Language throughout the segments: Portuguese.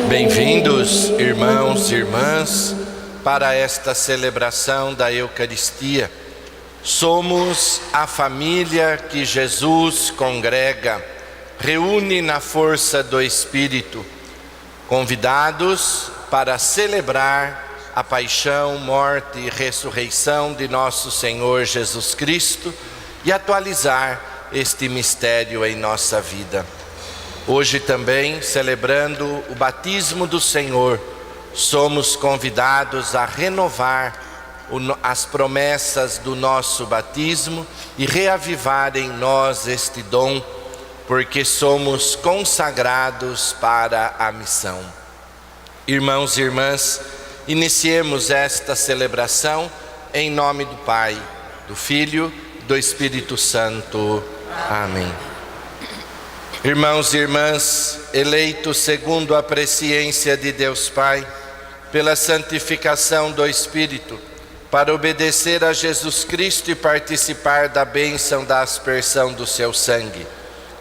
Bem-vindos, irmãos e irmãs, para esta celebração da Eucaristia. Somos a família que Jesus congrega, reúne na força do Espírito, convidados para celebrar a paixão, morte e ressurreição de nosso Senhor Jesus Cristo e atualizar este mistério em nossa vida. Hoje também, celebrando o batismo do Senhor, somos convidados a renovar as promessas do nosso batismo e reavivar em nós este dom, porque somos consagrados para a missão. Irmãos e irmãs, iniciemos esta celebração em nome do Pai, do Filho e do Espírito Santo. Amém. Irmãos e irmãs, eleitos segundo a presciência de Deus Pai, pela santificação do Espírito, para obedecer a Jesus Cristo e participar da bênção da aspersão do seu sangue,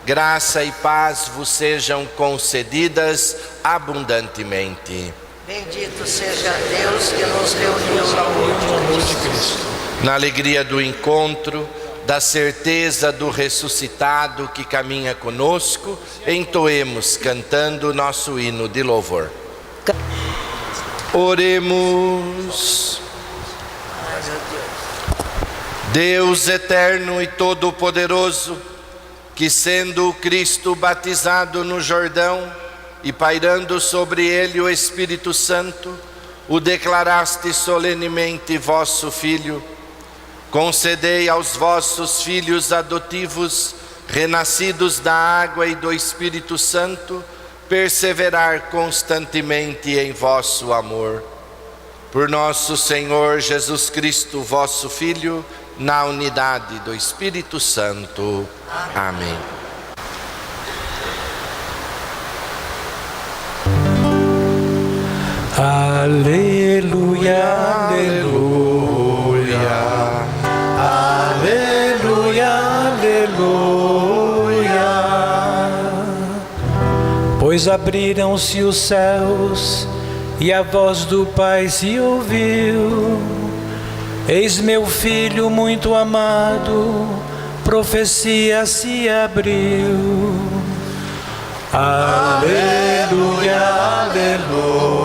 graça e paz vos sejam concedidas abundantemente. Bendito seja Deus que nos reuniu no amor de Cristo. Na alegria do encontro, da certeza do ressuscitado que caminha conosco, entoemos cantando nosso hino de louvor. Oremos. Deus eterno e todo-poderoso, que sendo o Cristo batizado no Jordão e pairando sobre ele o Espírito Santo, o declaraste solenemente vosso Filho, concedei aos vossos filhos adotivos, renascidos da água e do Espírito Santo, perseverar constantemente em vosso amor. Por nosso Senhor Jesus Cristo, vosso Filho, na unidade do Espírito Santo. Amém. Aleluia, aleluia. Aleluia, aleluia. Pois abriram-se os céus e a voz do Pai se ouviu. Eis meu Filho muito amado, profecia se abriu. Aleluia, aleluia.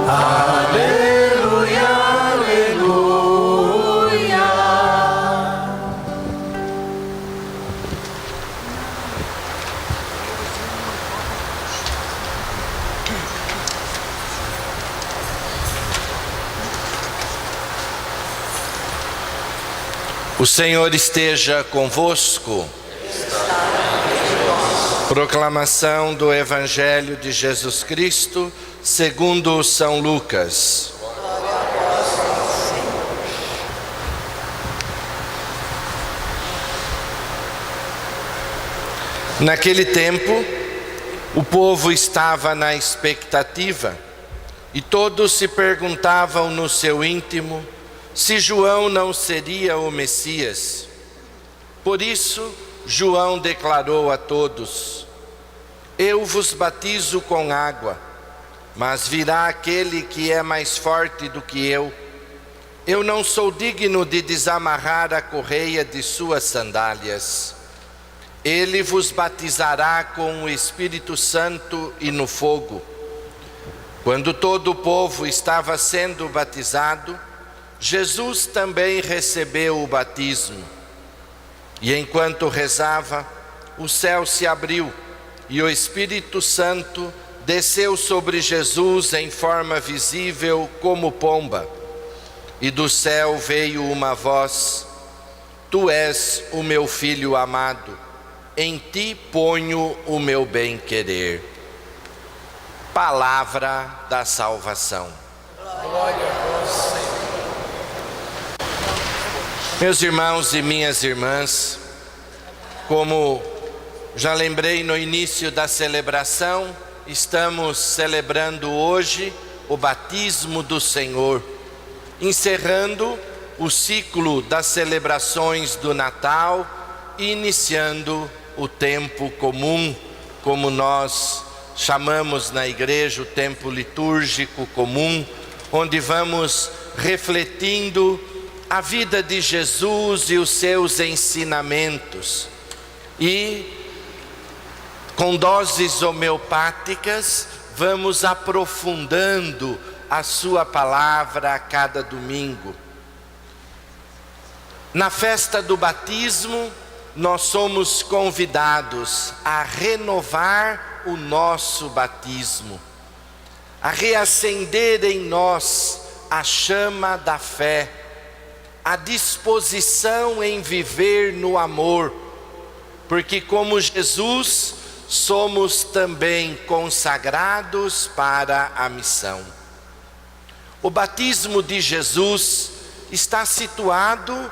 Aleluia, aleluia. O Senhor esteja convosco. Proclamação do Evangelho de Jesus Cristo segundo São Lucas. Naquele tempo, o povo estava na expectativa e todos se perguntavam no seu íntimo se João não seria o Messias. Por isso, João declarou a todos: eu vos batizo com água, mas virá aquele que é mais forte do que eu. Eu não sou digno de desamarrar a correia de suas sandálias. Ele vos batizará com o Espírito Santo e no fogo. Quando todo o povo estava sendo batizado, Jesus também recebeu o batismo. E enquanto rezava, o céu se abriu e o Espírito Santo desceu sobre Jesus em forma visível como pomba. E do céu veio uma voz: Tu és o meu Filho amado, em ti ponho o meu bem-querer. Palavra da salvação. Glória a vós, Senhor. Meus irmãos e minhas irmãs, como já lembrei no início da celebração, estamos celebrando hoje o batismo do Senhor, encerrando o ciclo das celebrações do Natal e iniciando o tempo comum, como nós chamamos na igreja, o tempo litúrgico comum, onde vamos refletindo a vida de Jesus e os seus ensinamentos. E com doses homeopáticas vamos aprofundando a sua palavra a cada domingo. Na festa do batismo, nós somos convidados a renovar o nosso batismo, a reacender em nós a chama da fé, a disposição em viver no amor, porque como Jesus, somos também consagrados para a missão. O batismo de Jesus está situado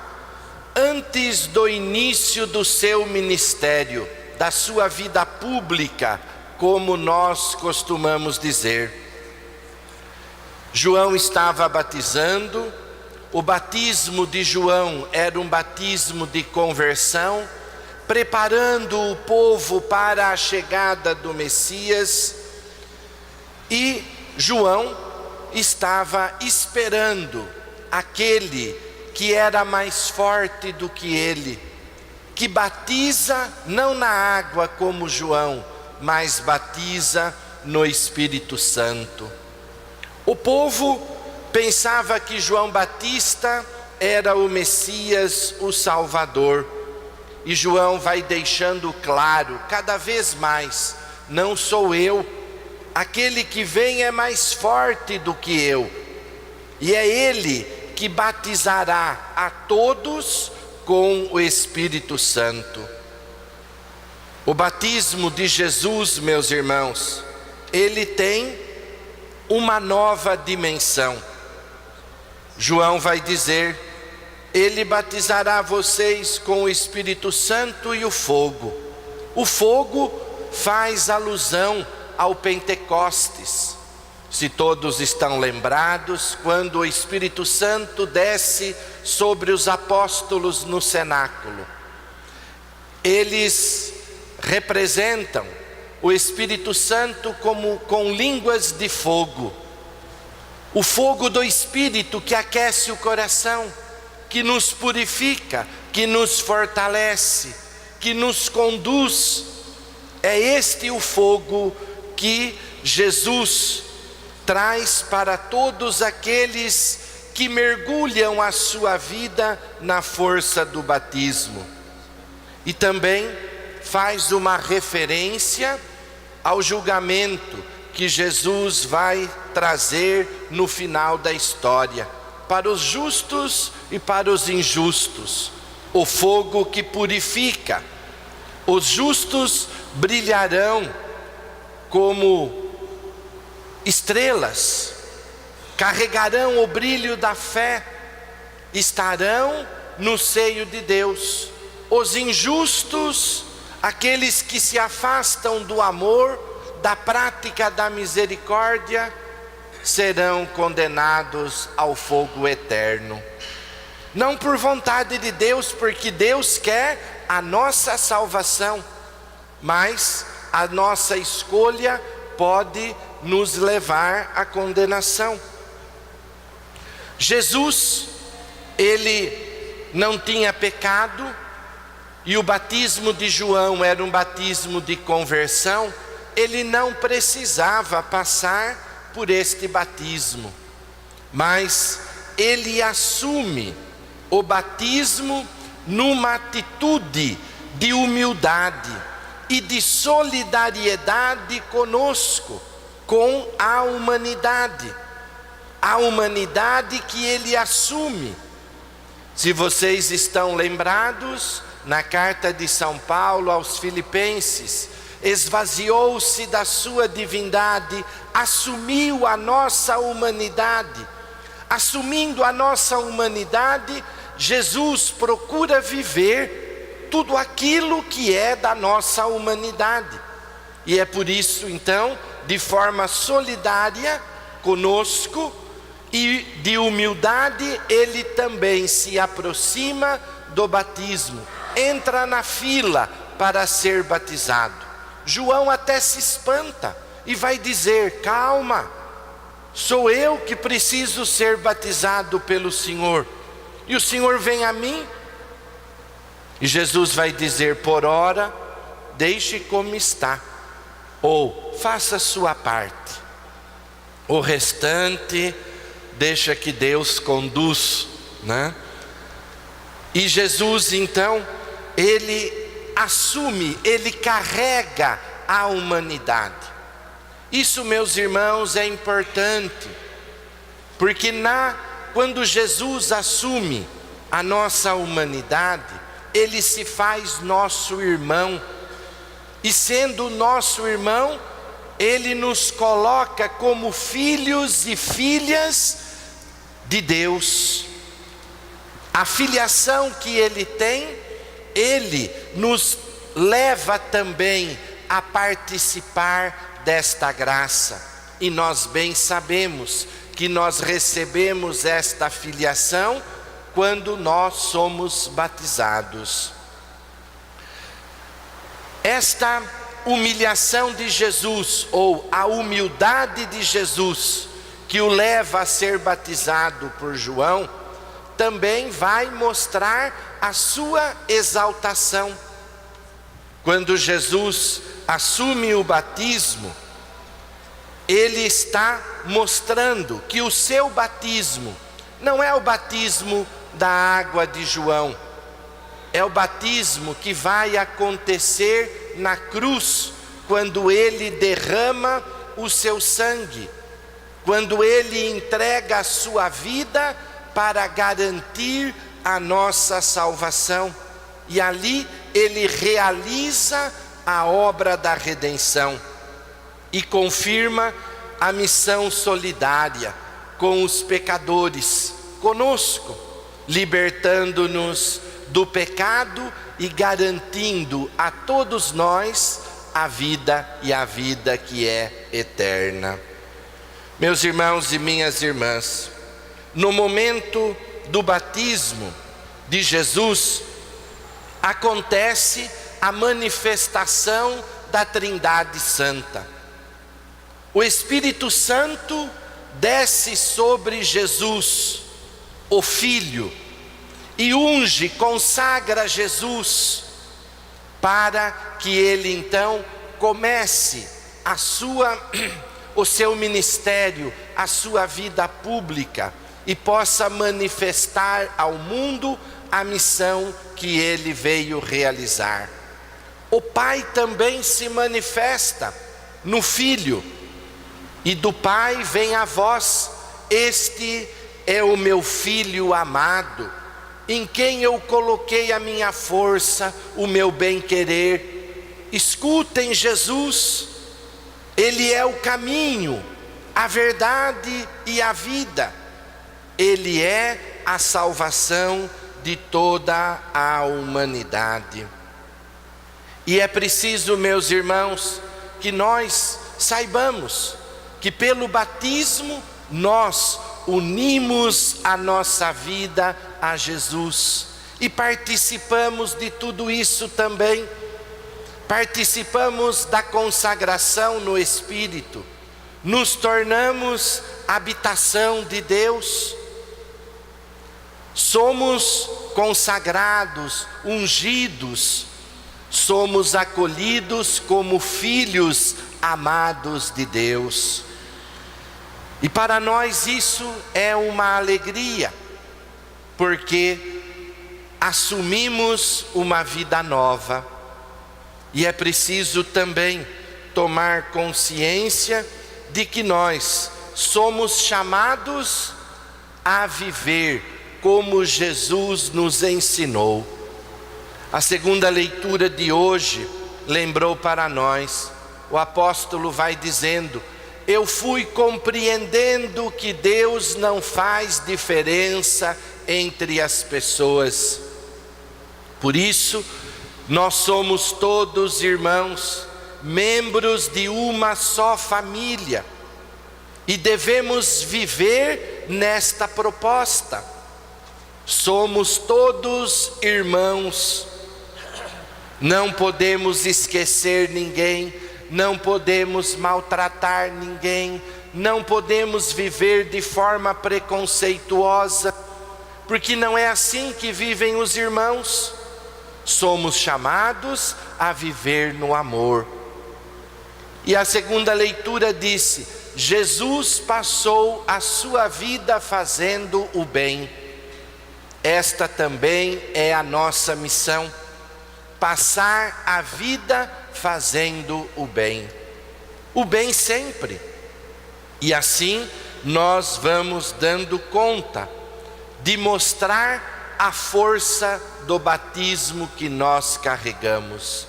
antes do início do seu ministério, da sua vida pública, como nós costumamos dizer. João estava batizando. O batismo de João era um batismo de conversão, preparando o povo para a chegada do Messias, e João estava esperando aquele que era mais forte do que ele, que batiza não na água como João, mas batiza no Espírito Santo. O povo pensava que João Batista era o Messias, o Salvador. E João vai deixando claro, cada vez mais: não sou eu, aquele que vem é mais forte do que eu. E é ele que batizará a todos com o Espírito Santo. O batismo de Jesus, meus irmãos, ele tem uma nova dimensão. João vai dizer: ele batizará vocês com o Espírito Santo e o fogo. O fogo faz alusão ao Pentecostes. Se todos estão lembrados, quando o Espírito Santo desce sobre os apóstolos no cenáculo, eles representam o Espírito Santo como com línguas de fogo. O fogo do Espírito que aquece o coração, que nos purifica, que nos fortalece, que nos conduz. É este o fogo que Jesus traz para todos aqueles que mergulham a sua vida na força do batismo. E também faz uma referência ao julgamento que Jesus vai trazer no final da história, para os justos e para os injustos. O fogo que purifica. Os justos brilharão como estrelas, carregarão o brilho da fé, estarão no seio de Deus. Os injustos, aqueles que se afastam do amor, da prática da misericórdia, serão condenados ao fogo eterno. Não por vontade de Deus, porque Deus quer a nossa salvação, mas a nossa escolha pode nos levar à condenação. Jesus, ele não tinha pecado, e o batismo de João era um batismo de conversão. Ele não precisava passar por este batismo, mas ele assume o batismo numa atitude de humildade e de solidariedade conosco, com a humanidade que ele assume. Se vocês estão lembrados, na carta de São Paulo aos Filipenses, esvaziou-se da sua divindade, assumiu a nossa humanidade. Assumindo a nossa humanidade, Jesus procura viver tudo aquilo que é da nossa humanidade. E é por isso, então, de forma solidária conosco e de humildade, ele também se aproxima do batismo, entra na fila para ser batizado. João até se espanta e vai dizer: calma, sou eu que preciso ser batizado pelo Senhor, e o Senhor vem a mim? E Jesus vai dizer: por ora, deixe como está, ou faça a sua parte, o restante deixa que Deus conduz, né? E Jesus então, ele assume, ele carrega a humanidade. Isso, meus irmãos, é importante, porque quando Jesus assume a nossa humanidade, ele se faz nosso irmão, e sendo nosso irmão, ele nos coloca como filhos e filhas de Deus. A filiação que ele tem, ele nos leva também a participar desta graça. E nós bem sabemos que nós recebemos esta filiação quando nós somos batizados. Esta humilhação de Jesus, ou a humildade de Jesus, que o leva a ser batizado por João, também vai mostrar a sua exaltação. Quando Jesus assume o batismo, ele está mostrando que o seu batismo não é o batismo da água de João, é o batismo que vai acontecer na cruz, quando ele derrama o seu sangue, quando ele entrega a sua vida para garantir a nossa salvação, e ali ele realiza a obra da redenção e confirma a missão solidária com os pecadores, conosco, libertando-nos do pecado e garantindo a todos nós a vida, e a vida que é eterna. Meus irmãos e minhas irmãs, no momento do batismo de Jesus, acontece a manifestação da Trindade Santa. O Espírito Santo desce sobre Jesus, o Filho, e unge, consagra Jesus, para que ele então comece o seu ministério, a sua vida pública, e possa manifestar ao mundo a missão que ele veio realizar. O Pai também se manifesta no Filho, e do Pai vem a voz: este é o meu Filho amado, em quem eu coloquei a minha força, o meu bem-querer. Escutem Jesus, ele é o caminho, a verdade e a vida, ele é a salvação de toda a humanidade. E é preciso, meus irmãos, que nós saibamos que pelo batismo nós unimos a nossa vida a Jesus e participamos de tudo isso também. Participamos da consagração no Espírito, nos tornamos habitação de Deus, somos consagrados, ungidos, somos acolhidos como filhos amados de Deus. E para nós isso é uma alegria, porque assumimos uma vida nova. E é preciso também tomar consciência de que nós somos chamados a viver como Jesus nos ensinou. A segunda leitura de hoje lembrou para nós, o apóstolo vai dizendo: eu fui compreendendo que Deus não faz diferença entre as pessoas. Por isso, nós somos todos irmãos, membros de uma só família, e devemos viver nesta proposta. Somos todos irmãos, não podemos esquecer ninguém, não podemos maltratar ninguém, não podemos viver de forma preconceituosa, porque não é assim que vivem os irmãos. Somos chamados a viver no amor. E a segunda leitura disse: Jesus passou a sua vida fazendo o bem. Esta também é a nossa missão, passar a vida fazendo o bem sempre. E assim nós vamos dando conta de mostrar a força do batismo que nós carregamos.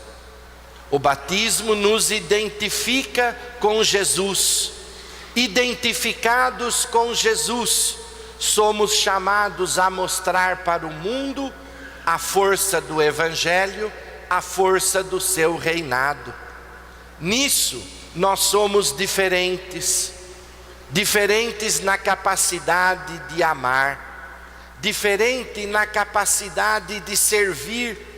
O batismo nos identifica com Jesus. Identificados com Jesus, somos chamados a mostrar para o mundo a força do Evangelho, a força do seu reinado. Nisso nós somos diferentes na capacidade de amar, diferente na capacidade de servir.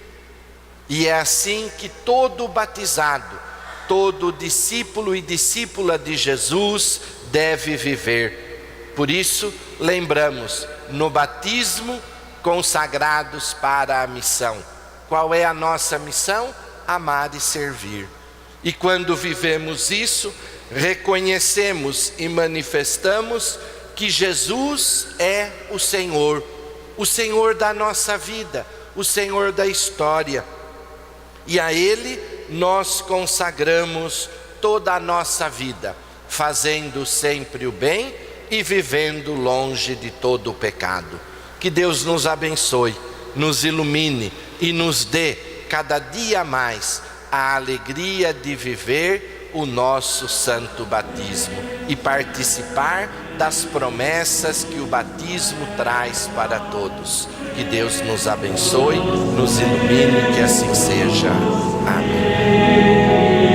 E é assim que todo batizado, todo discípulo e discípula de Jesus deve viver. Por isso, lembramos, no batismo, consagrados para a missão. Qual é a nossa missão? Amar e servir. E quando vivemos isso, reconhecemos e manifestamos que Jesus é o Senhor da nossa vida, o Senhor da história. E a Ele nós consagramos toda a nossa vida, fazendo sempre o bem e vivendo longe de todo o pecado. Que Deus nos abençoe, nos ilumine e nos dê cada dia mais a alegria de viver o nosso santo batismo e participar das promessas que o batismo traz para todos. Que Deus nos abençoe, nos ilumine, que assim seja. Amém.